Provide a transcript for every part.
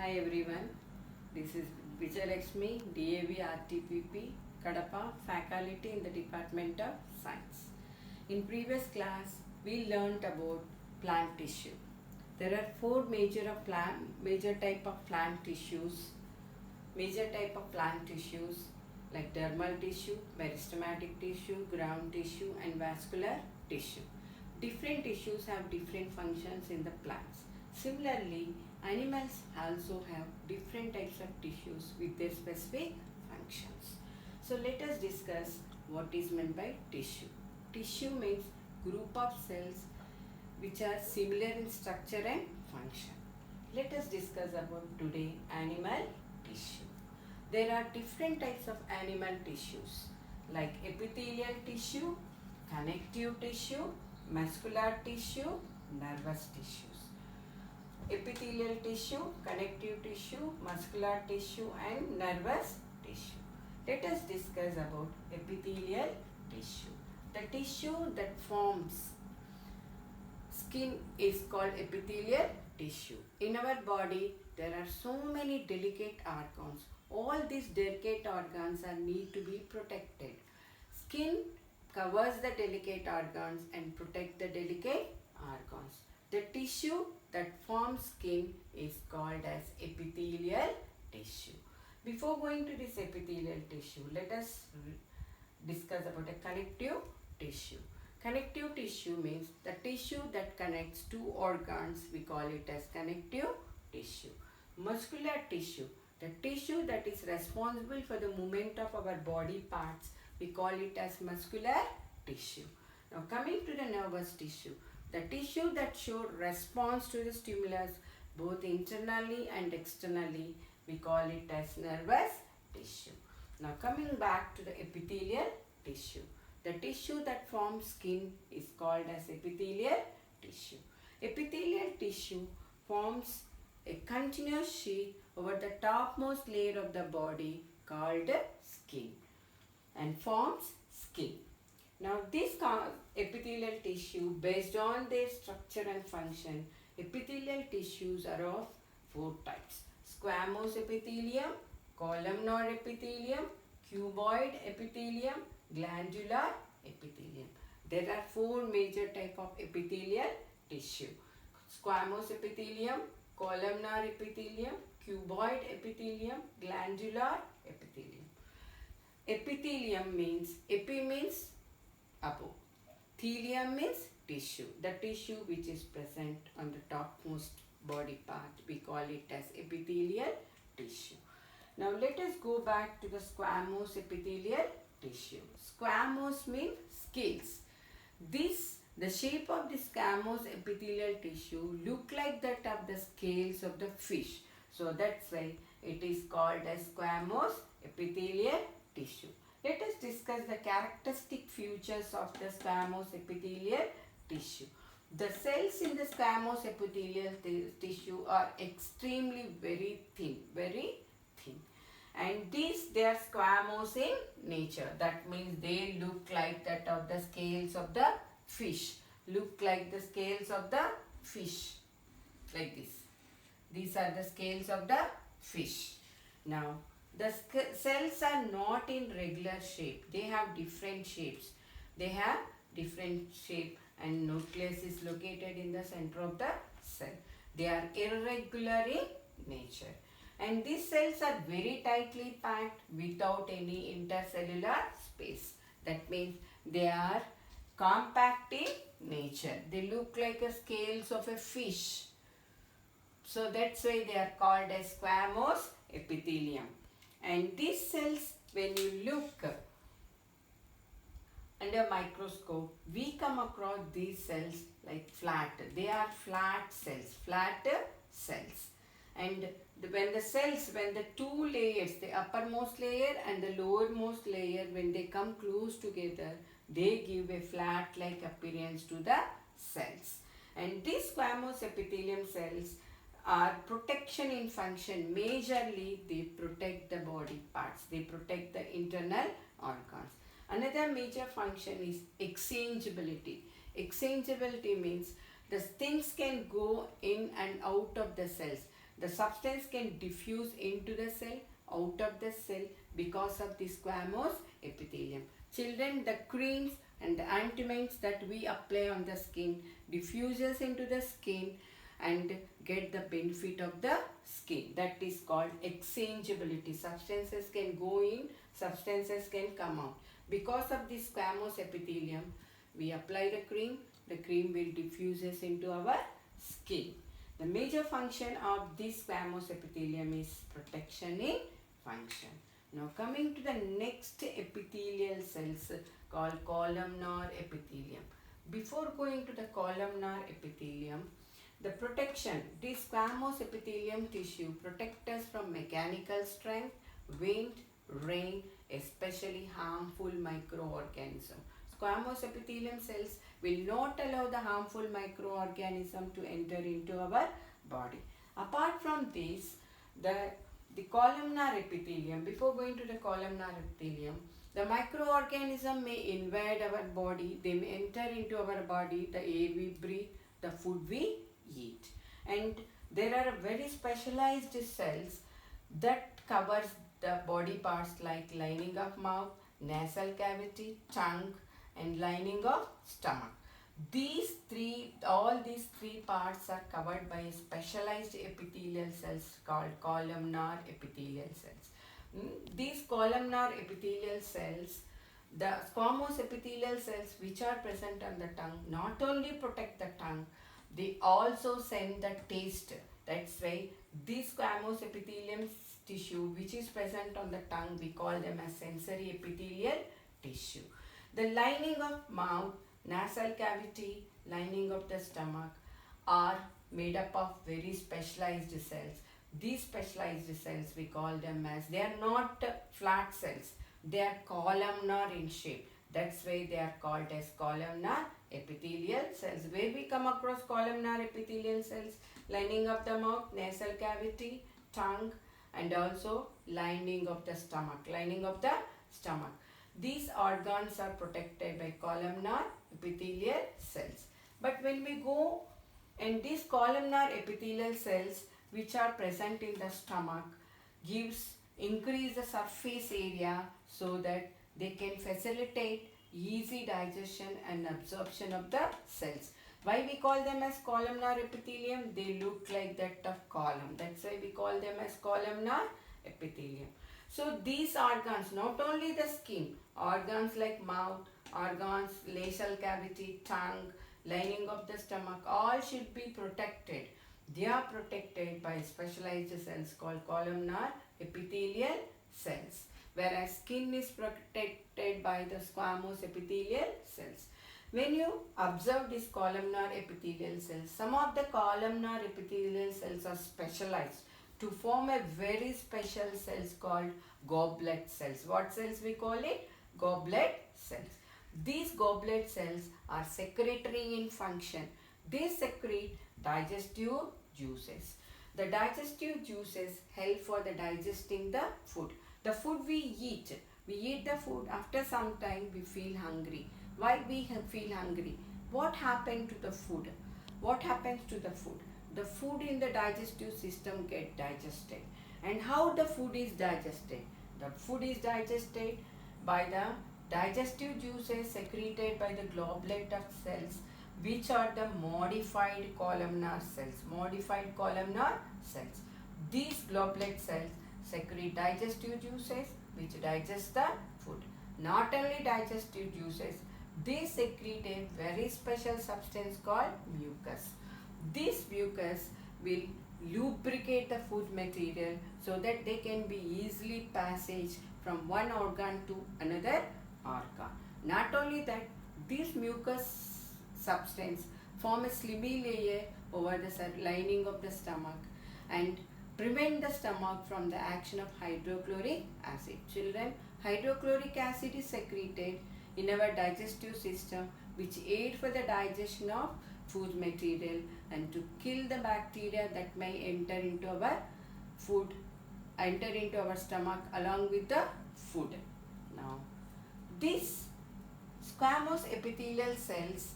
Hi everyone, this is Vijayalakshmi, DAV RTPP, Kadapa, faculty in the Department of Science. In previous class, we learnt about plant tissue. There are four major type of plant tissues. Major type of plant tissues like dermal tissue, meristematic tissue, ground tissue and vascular tissue. Different tissues have different functions in the plants. Similarly, animals also have different types of tissues with their specific functions. So let us discuss what is meant by tissue. Tissue means group of cells which are similar in structure and function. Let us discuss about today animal tissue. There are different types of animal tissues like epithelial tissue, connective tissue, muscular tissue, nervous tissues. Epithelial tissue, connective tissue, muscular tissue and nervous tissue. Let us discuss about epithelial tissue. The tissue that forms skin is called epithelial tissue. In our body, there are so many delicate organs. All these delicate organs are need to be protected. Skin covers the delicate organs and protect the delicate organs. The tissue that forms skin is called as epithelial tissue. Before going to this epithelial tissue, let us discuss about a connective tissue. Connective tissue means the tissue that connects two organs, we call it as connective tissue. Muscular tissue, the tissue that is responsible for the movement of our body parts, we call it as muscular tissue. Now coming to the nervous tissue, the tissue that shows response to the stimulus both internally and externally, we call it as nervous tissue. Now coming back to the epithelial tissue. The tissue that forms skin is called as epithelial tissue. Epithelial tissue forms a continuous sheet over the topmost layer of the body called skin and forms skin. Now this epithelial tissue, based on their structure and function, epithelial tissues are of four types: squamous epithelium, columnar epithelium, cuboid epithelium, glandular epithelium. There are four major types of epithelial tissue: squamous epithelium, columnar epithelium, cuboid epithelium, glandular epithelium. Epithelium means, epi means above, thelium means tissue, the tissue which is present on the topmost body part, we call it as epithelial tissue. Now let us go back to the squamous epithelial tissue. Squamous means scales. The shape of the squamous epithelial tissue look like that of the scales of the fish. So that's why it is called as squamous epithelial tissue. Let us discuss the characteristic features of the squamous epithelial tissue. The cells in the squamous epithelial tissue are extremely very thin. And they are squamous in nature. That means they look like that of the scales of the fish. Look like the scales of the fish. Like this. These are the scales of the fish. Now, the cells are not in regular shape. They have different shapes. They have different shape and nucleus is located in the center of the cell. They are irregular in nature. And these cells are very tightly packed without any intercellular space. That means they are compact in nature. They look like the scales of a fish. So that's why they are called as squamous epithelium. And these cells, when you look under microscope, we come across these cells like flat. They are flat cells. And when the two layers, the uppermost layer and the lowermost layer, when they come close together, they give a flat-like appearance to the cells. And these squamous epithelium cells are protection in function. Majorly, they protect the body parts. They protect the internal organs. Another major function is exchangeability. Exchangeability means the things can go in and out of the cells. The substance can diffuse into the cell, out of the cell because of the squamous epithelium. Children, the creams and the ointments that we apply on the skin diffuses into the skin and get the benefit of the skin. That is called exchangeability. Substances can go in, substances can come out. Because of this squamous epithelium, we apply the cream will diffuses into our skin. The major function of this squamous epithelium is protection in function. Now coming to the next epithelial cells called columnar epithelium. Before going to the columnar epithelium, the protection, this squamous epithelium tissue protects us from mechanical strength, wind, rain, especially harmful microorganisms. Squamous epithelium cells will not allow the harmful microorganism to enter into our body. Apart from this, the columnar epithelium, before going to the columnar epithelium, the microorganism may invade our body, they may enter into our body, the air we breathe, the food we eat. And there are very specialized cells that covers the body parts like lining of mouth, nasal cavity, tongue, and lining of stomach. All these three parts are covered by specialized epithelial cells called columnar epithelial cells. These columnar epithelial cells, the squamous epithelial cells which are present on the tongue, not only protect the tongue, they also send the taste. That's why this squamous epithelium tissue which is present on the tongue, we call them as sensory epithelial tissue. The lining of mouth, nasal cavity, lining of the stomach are made up of very specialized cells. These specialized cells, we call them as, they are not flat cells, they are columnar in shape. That's why they are called as columnar epithelial cells. Where we come across columnar epithelial cells? Lining of the mouth, nasal cavity, tongue, and also lining of the stomach. These organs are protected by columnar epithelial cells. But when we go, and these columnar epithelial cells which are present in the stomach increase the surface area so that they can facilitate easy digestion and absorption of the cells. Why we call them as columnar epithelium? They look like that of column. That's why we call them as columnar epithelium. So these organs, not only the skin, organs like mouth, organs, nasal cavity, tongue, lining of the stomach, all should be protected. They are protected by specialized cells called columnar epithelial cells, whereas skin is protected by the squamous epithelial cells. When you observe these columnar epithelial cells, some of the columnar epithelial cells are specialized to form a very special cells called goblet cells. What cells we call it? Goblet cells. These goblet cells are secretory in function. They secrete digestive juices. The digestive juices help for the digesting the food. The food we eat the food, after some time we feel hungry. Why we feel hungry? What happened to the food? What happens to the food? The food in the digestive system get digested. And how the food is digested? The food is digested by the digestive juices secreted by the goblet of cells, which are the modified columnar cells. These goblet cells secrete digestive juices which digest the food. Not only digestive juices, they secrete a very special substance called mucus. This mucus will lubricate the food material so that they can be easily passage from one organ to another organ. Not only that, this mucus substance form a slimy layer over the lining of the stomach and prevent the stomach from the action of hydrochloric acid. Children, hydrochloric acid is secreted in our digestive system which aid for the digestion of food material and to kill the bacteria that may enter into our stomach along with the food. Now, these squamous epithelial cells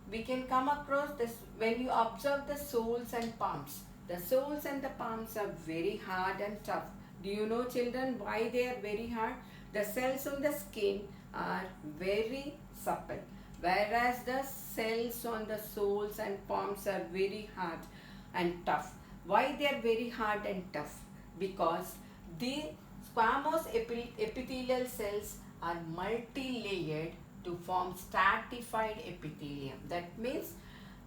we can come across this when you observe the soles and palms. The soles and the palms are very hard and tough. Do you know, children, why they are very hard? The cells on the skin are very supple, whereas the cells on the soles and palms are very hard and tough. Why they are very hard and tough? Because the squamous epithelial cells are multi-layered to form stratified epithelium. That means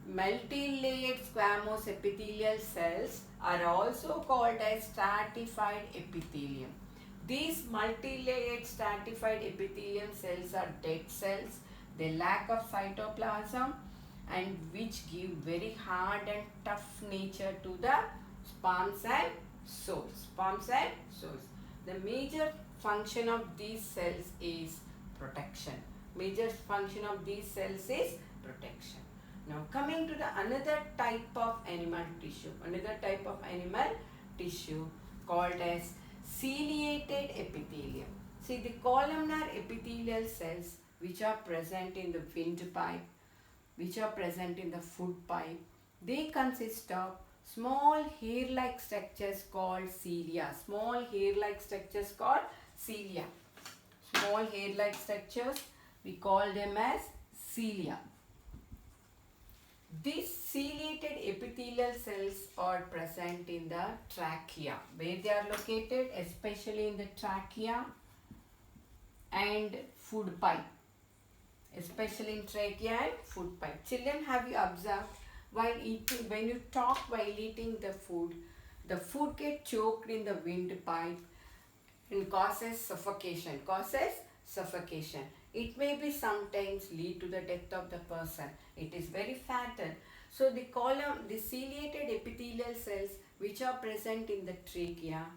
multi-layered squamous epithelial cells are also called as stratified epithelium. These multi-layered stratified epithelium cells are dead cells. They lack of cytoplasm and which give very hard and tough nature to the palms and soles. Palms and soles. The major function of these cells is protection. Major function of these cells is protection. Now coming to the another type of animal tissue called as ciliated epithelium. See, the columnar epithelial cells which are present in the windpipe, which are present in the food pipe, they consist of small hair-like structures called cilia. Small hair-like structures called cilia. Small hair-like structures, we call them as cilia. These ciliated epithelial cells are present in the trachea. Where they are located? Especially in the trachea and food pipe. Especially in trachea and food pipe. Children, have you observed while eating, when you talk while eating the food gets choked in the windpipe and causes suffocation. It may be sometimes lead to the death of the person. It is very fatal. So the ciliated epithelial cells which are present in the trachea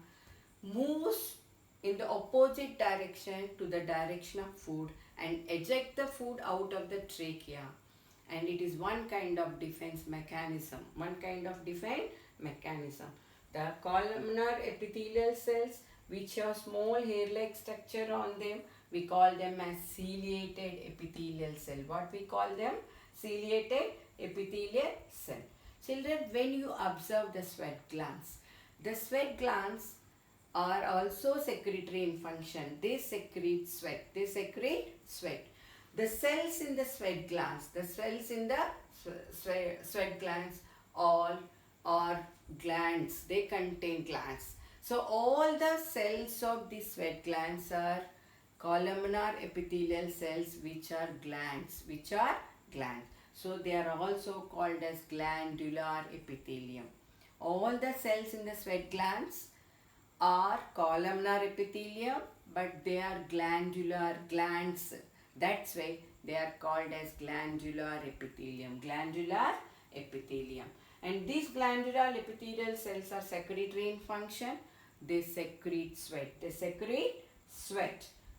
moves in the opposite direction to the direction of food and eject the food out of the trachea. And it is one kind of defense mechanism. The columnar epithelial cells which have small hair-like structure on them, we call them as ciliated epithelial cell. What we call them? Ciliated epithelial cell. Children, when you observe the sweat glands are also secretory in function. They secrete sweat. The cells in the sweat glands all are glands. They contain glands. So all the cells of the sweat glands are columnar epithelial cells which are glands. So they are also called as glandular epithelium. All the cells in the sweat glands are columnar epithelium, but they are glandular glands. That's why they are called as glandular epithelium. And these glandular epithelial cells are secretory in function. They secrete sweat.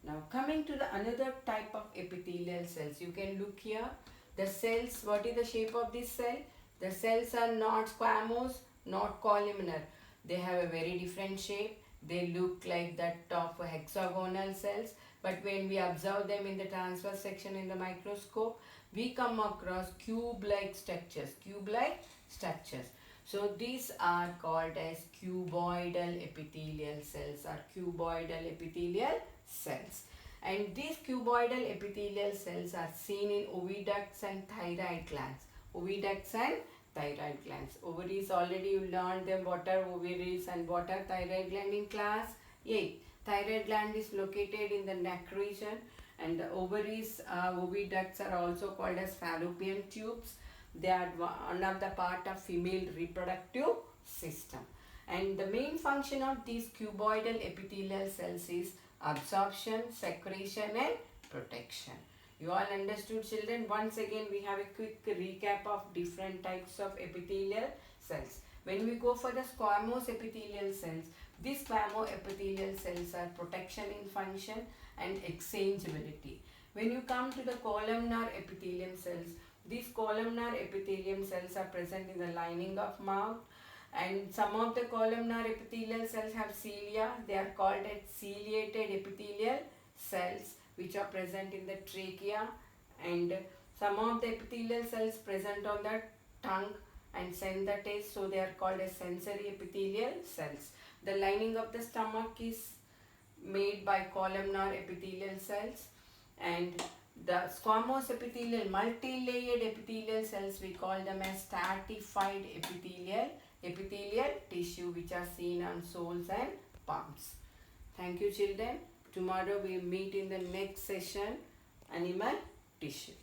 Now coming to the another type of epithelial cells. You can look here. The cells, what is the shape of this cell? The cells are not squamous, not columnar. They have a very different shape. They look like that of hexagonal cells. But when we observe them in the transverse section in the microscope, we come across cube-like structures. So these are called as cuboidal epithelial cells. And these cuboidal epithelial cells are seen in oviducts and thyroid glands. Ovaries, already you learned them, what are ovaries and what are thyroid gland in class 8. Thyroid gland is located in the neck region, and the ovaries, oviducts are also called as fallopian tubes. They are one of the part of female reproductive system. And the main function of these cuboidal epithelial cells is absorption, secretion and protection. You all understood, children? Once again, we have a quick recap of different types of epithelial cells. When we go for the squamous epithelial cells, these squamous epithelial cells are protection in function and exchangeability. When you come to the columnar epithelium cells, these columnar epithelium cells are present in the lining of mouth, and some of the columnar epithelial cells have cilia. They are called as ciliated epithelial cells which are present in the trachea, and some of the epithelial cells present on the tongue and send the taste, so they are called as sensory epithelial cells. The lining of the stomach is made by columnar epithelial cells, and the squamous epithelial, multi-layered epithelial cells, we call them as stratified epithelial tissue, which are seen on soles and palms. Thank you, children. Tomorrow we meet in the next session, animal tissue.